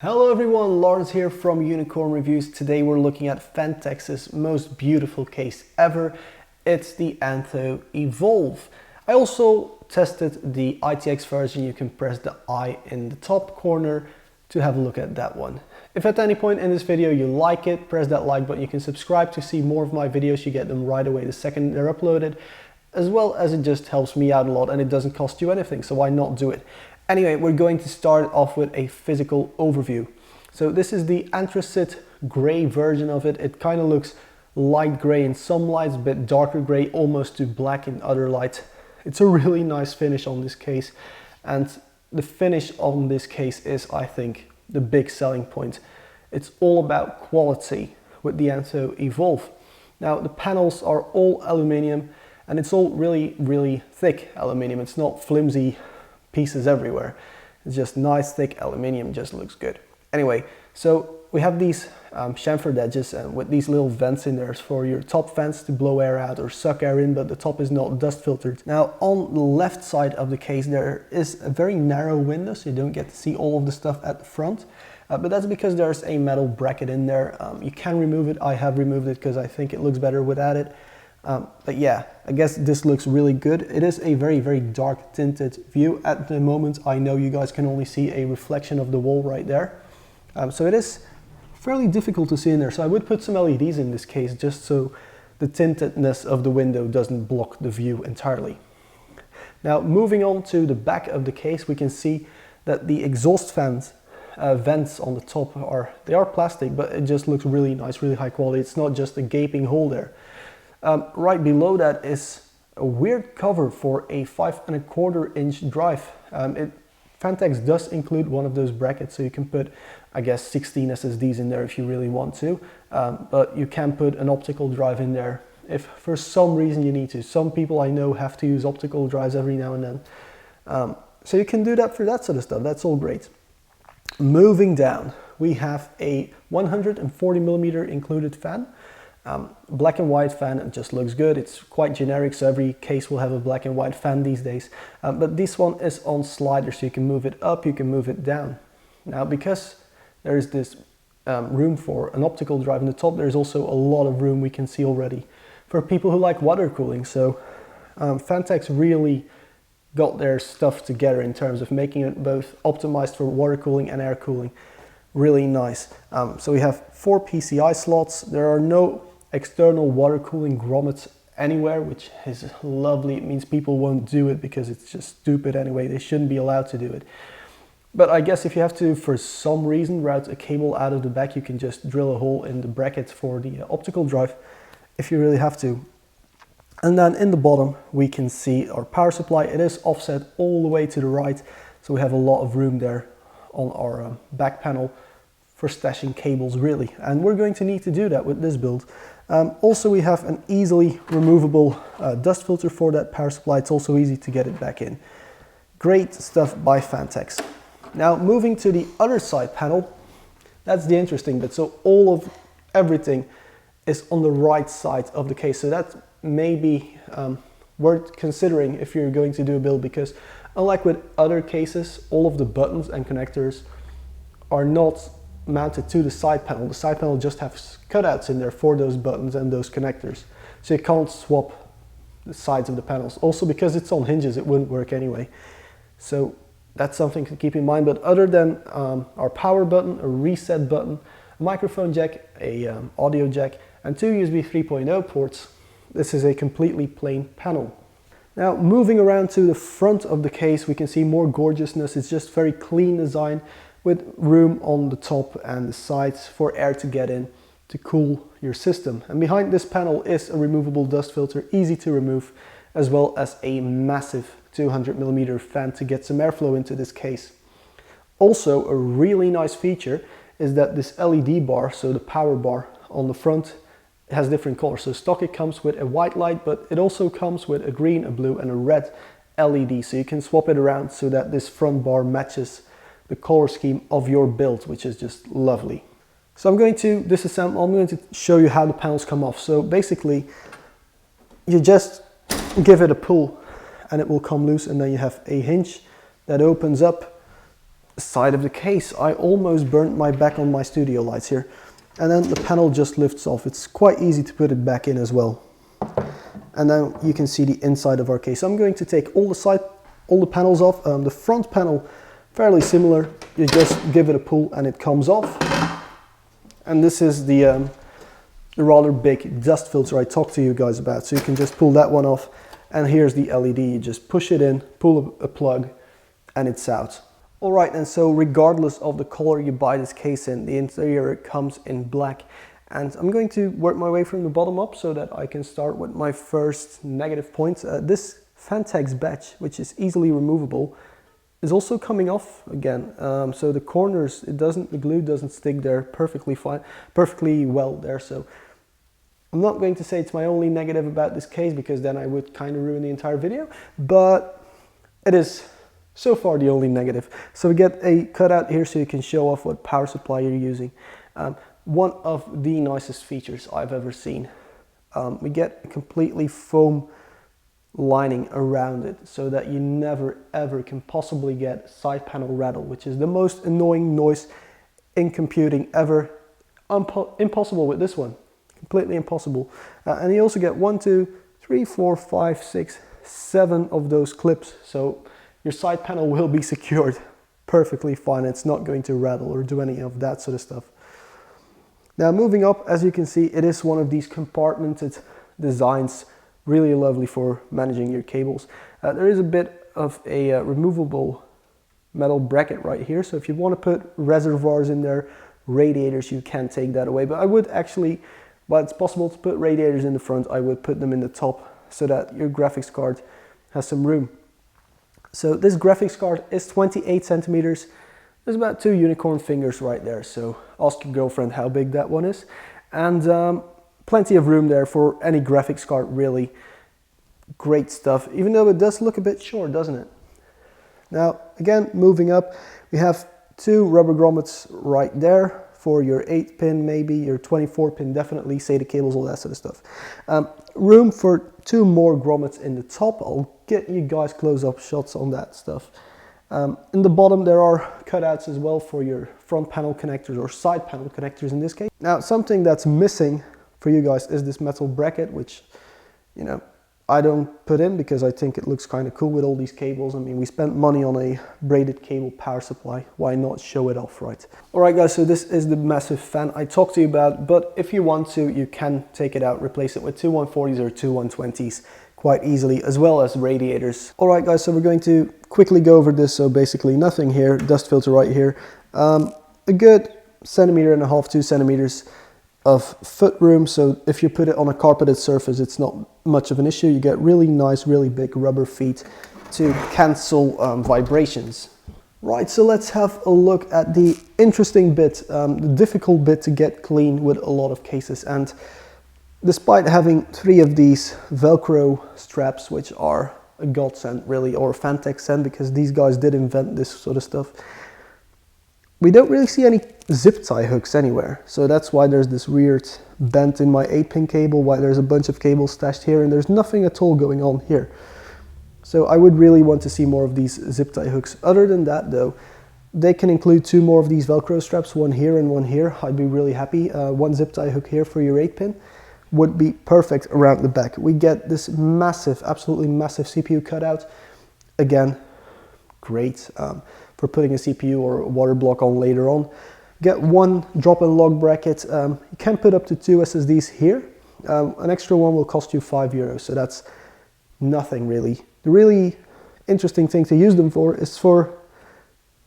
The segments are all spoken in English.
Hello everyone, Lawrence here from Unicorn Reviews. Today we're looking at Phanteks' most beautiful case ever. It's the Enthoo Evolv. I also tested the ITX version. You can press the I in the top corner to have a look at that one. If at any point in this video you like it, press that like button. You can subscribe to see more of my videos. You get them right away the second they're uploaded, as well as it just helps me out a lot and it doesn't cost you anything, so why not do it? Anyway, we're going to start off with a physical overview. So this is the anthracite gray version of it. It kind of looks light gray in some lights, a bit darker gray, almost to black in other lights. It's a really nice finish on this case, and the finish on this case is, I think, the big selling point. It's all about quality with the Enthoo Evolv. Now the panels are all aluminium, and it's all really thick aluminium. It's not flimsy pieces everywhere. It's just nice thick aluminium, just looks good. Anyway, so we have these chamfered edges and with these little vents in there for your top vents to blow air out or suck air in, but the top is not dust filtered. Now on the left side of the case there is a very narrow window, so you don't get to see all of the stuff at the front, but that's because there's a metal bracket in there. You can remove it. I have removed it because I think it looks better without it. But yeah, I guess this looks really good. It is a very dark tinted view. At the moment, I know you guys can only see a reflection of the wall right there. So it is fairly difficult to see in there. So I would put some LEDs in this case just so the tintedness of the window doesn't block the view entirely. Now moving on to the back of the case, we can see that the exhaust vents on the top are plastic, but it just looks really nice, really high quality. It's not just a gaping hole there. Right below that is a weird cover for a 5¼ inch drive. Phanteks does include one of those brackets, so you can put, I guess, 16 SSDs in there if you really want to, but you can put an optical drive in there if for some reason you need to. Some people I know have to use optical drives every now and then, so you can do that for that sort of stuff. That's all great. Moving down, we have a 140mm included fan. Black and white fan. It just looks good. It's quite generic, so every case will have a black and white fan these days, but this one is on sliders, so you can move it up, you can move it down. Now because there is this room for an optical drive in the top, there's also a lot of room, we can see already, for people who like water cooling. So Phanteks really got their stuff together in terms of making it both optimized for water cooling and air cooling. Really nice. So we have 4 PCI slots. There are no external water cooling grommets anywhere, which is lovely. It means people won't do it because it's just stupid anyway. They shouldn't be allowed to do it. But I guess if you have to, for some reason, route a cable out of the back, you can just drill a hole in the bracket for the optical drive if you really have to. And then in the bottom, we can see our power supply. It is offset all the way to the right, so we have a lot of room there on our back panel for stashing cables, really, and we're going to need to do that with this build. Also, we have an easily removable dust filter for that power supply. It's also easy to get it back in. Great stuff by Phanteks. Now moving to the other side panel, that's the interesting bit. So all of everything is on the right side of the case, so that may be worth considering if you're going to do a build, because unlike with other cases, all of the buttons and connectors are not mounted to the side panel. The side panel just has cutouts in there for those buttons and those connectors, so you can't swap the sides of the panels. Also, because it's on hinges, it wouldn't work anyway, so that's something to keep in mind. But other than our power button, a reset button, a microphone jack, a audio jack, and 2 USB 3.0 ports, this is a completely plain panel. Now moving around to the front of the case, we can see more gorgeousness. It's just very clean design with room on the top and the sides for air to get in to cool your system. And behind this panel is a removable dust filter, easy to remove, as well as a massive 200mm fan to get some airflow into this case. Also, a really nice feature is that this LED bar, so the power bar on the front, has different colors. So stock it comes with a white light, but it also comes with a green, a blue and a red LED, so you can swap it around so that this front bar matches the color scheme of your build, which is just lovely. So I'm going to disassemble. I'm going to show you how the panels come off. So basically you just give it a pull and it will come loose, and then you have a hinge that opens up side of the case. I almost burnt my back on my studio lights here. And then the panel just lifts off. It's quite easy to put it back in as well. And then you can see the inside of our case. I'm going to take all the panels off. The front panel, fairly similar. You just give it a pull and it comes off. And this is the rather big dust filter I talked to you guys about. So you can just pull that one off. And here's the LED. You just push it in, pull a plug, and it's out. Alright, and so regardless of the color you buy this case in, the interior comes in black. And I'm going to work my way from the bottom up so that I can start with my first negative point. This Phanteks badge, which is easily removable, is also coming off again. So the corners, the glue doesn't stick there perfectly well there. So I'm not going to say it's my only negative about this case, because then I would kind of ruin the entire video, but it is so far the only negative. So we get a cutout here so you can show off what power supply you're using. One of the nicest features I've ever seen. We get a completely foam lining around it so that you never ever can possibly get side panel rattle, which is the most annoying noise in computing ever. Impossible with this one, completely impossible. And you also get 1, 2, 3, 4, 5, 6, 7 of those clips. So your side panel will be secured perfectly fine. It's not going to rattle or do any of that sort of stuff. Now moving up, as you can see, it is one of these compartmented designs, really lovely for managing your cables. There is a bit of a removable metal bracket right here, so if you want to put reservoirs in there, radiators, you can take that away. But I would actually, while it's possible to put radiators in the front, I would put them in the top so that your graphics card has some room. So this graphics card is 28 centimeters. There's about 2 unicorn fingers right there, so ask your girlfriend how big that one is. And plenty of room there for any graphics card, really. Great stuff, even though it does look a bit short, doesn't it? Now, again, moving up, we have 2 rubber grommets right there for your 8-pin, maybe your 24-pin, definitely, SATA cables, all that sort of stuff. Room for 2 more grommets in the top. I'll get you guys close-up shots on that stuff. In the bottom there are cutouts as well for your front panel connectors, or side panel connectors in this case. Now, something that's missing for you guys is this metal bracket, which, you know, I don't put in because I think it looks kind of cool with all these cables. I mean, we spent money on a braided cable power supply. Why not show it off, right? All right, guys, so this is the massive fan I talked to you about, but if you want to, you can take it out, replace it with 2 140s or 2 120s quite easily, as well as radiators. All right, guys, so we're going to quickly go over this. So basically nothing here, dust filter right here. A good 1.5 centimeters, 2 centimeters of foot room, so if you put it on a carpeted surface, it's not much of an issue. You get really nice, really big rubber feet to cancel vibrations. Right, so let's have a look at the interesting bit, the difficult bit to get clean with a lot of cases. And despite having 3 of these Velcro straps, which are a godsend really, or Phanteks send, because these guys did invent this sort of stuff, we don't really see any zip tie hooks anywhere. So that's why there's this weird bend in my 8-pin cable, why there's a bunch of cables stashed here, and there's nothing at all going on here. So I would really want to see more of these zip tie hooks. Other than that though, they can include 2 more of these Velcro straps, one here and one here. I'd be really happy. 1 zip tie hook here for your 8-pin would be perfect around the back. We get this massive, absolutely massive CPU cutout. Again, great. For putting a CPU or a water block on later on. Get 1 drop and log bracket. You can put up to 2 SSDs here. An extra one will cost you €5, so that's nothing really. The really interesting thing to use them for is for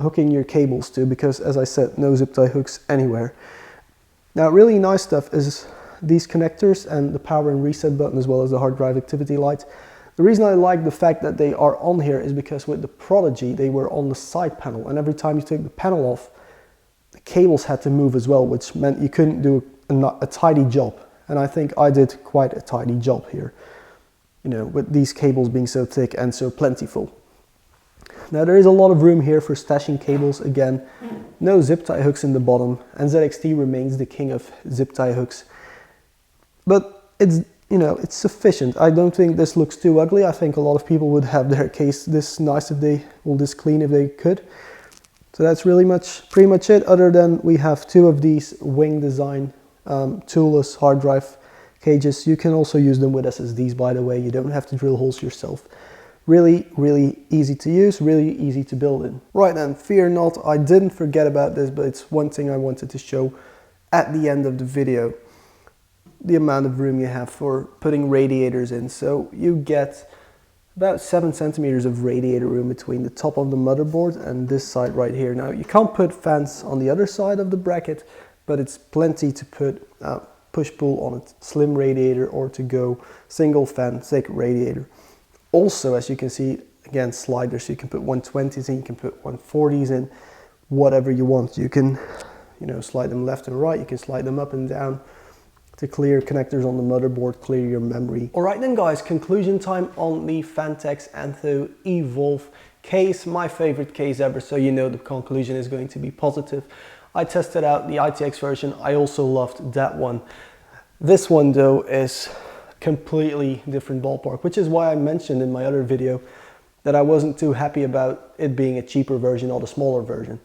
hooking your cables to, because as I said, no zip tie hooks anywhere. Now, really nice stuff is these connectors and the power and reset button, as well as the hard drive activity light. The reason I like the fact that they are on here is because with the Prodigy, they were on the side panel, and every time you took the panel off, the cables had to move as well, which meant you couldn't do a tidy job. And I think I did quite a tidy job here, you know, with these cables being so thick and so plentiful. Now, there is a lot of room here for stashing cables. Again, no zip tie hooks in the bottom, and ZXT remains the king of zip tie hooks. But it's, you know, it's sufficient. I don't think this looks too ugly. I think a lot of people would have their case this nice if they, well, this clean if they could. So that's pretty much it, other than we have two of these wing design toolless hard drive cages. You can also use them with SSDs, by the way. You don't have to drill holes yourself. Really easy to use, really easy to build in. Right then, fear not, I didn't forget about this, but it's one thing I wanted to show at the end of the video. The amount of room you have for putting radiators in. So you get about 7 centimeters of radiator room between the top of the motherboard and this side right here. Now you can't put fans on the other side of the bracket, but it's plenty to put push-pull on a slim radiator or to go single fan thick radiator. Also, as you can see, again, sliders, so you can put 120s in, you can put 140s in, whatever you want. You can, slide them left and right, you can slide them up and down to clear connectors on the motherboard, clear your memory. All right then guys, conclusion time on the Phanteks Enthoo Evolv case, my favorite case ever, so you know the conclusion is going to be positive. I tested out the ITX version, I also loved that one. This one though is completely different ballpark, which is why I mentioned in my other video that I wasn't too happy about it being a cheaper version or the smaller version.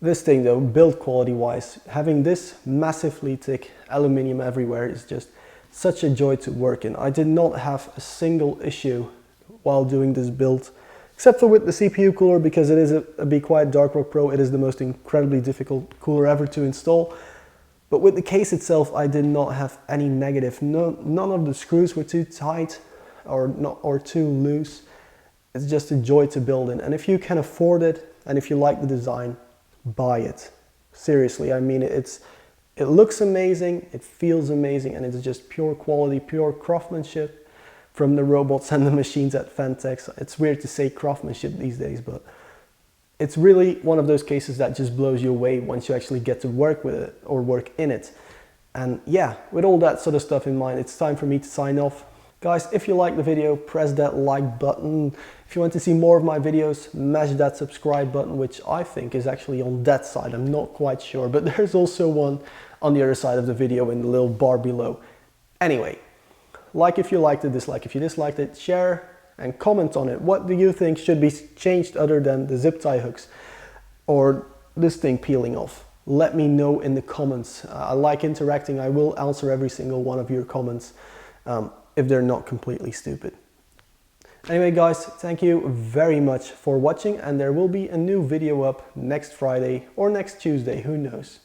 This thing though, build quality wise, having this massively thick aluminium everywhere is just such a joy to work in. I did not have a single issue while doing this build, except for with the CPU cooler, because it is a Be Quiet Dark Rock Pro. It is the most incredibly difficult cooler ever to install. But with the case itself, I did not have any negative. None of the screws were too tight or too loose. It's just a joy to build in. And if you can afford it, and if you like the design, buy it. Seriously, I mean, it looks amazing, it feels amazing, and it's just pure quality, pure craftsmanship from the robots and the machines at Phanteks. It's weird to say craftsmanship these days, but it's really one of those cases that just blows you away once you actually get to work with it or work in it. And yeah, with all that sort of stuff in mind, it's time for me to sign off. Guys, if you like the video, press that like button. If you want to see more of my videos, mash that subscribe button, which I think is actually on that side. I'm not quite sure, but there's also one on the other side of the video in the little bar below. Anyway, like if you liked it, dislike if you disliked it, share and comment on it. What do you think should be changed other than the zip tie hooks or this thing peeling off? Let me know in the comments. I like interacting. I will answer every single one of your comments. If they're not completely stupid. Anyway guys, thank you very much for watching, and there will be a new video up next Friday or next Tuesday, who knows.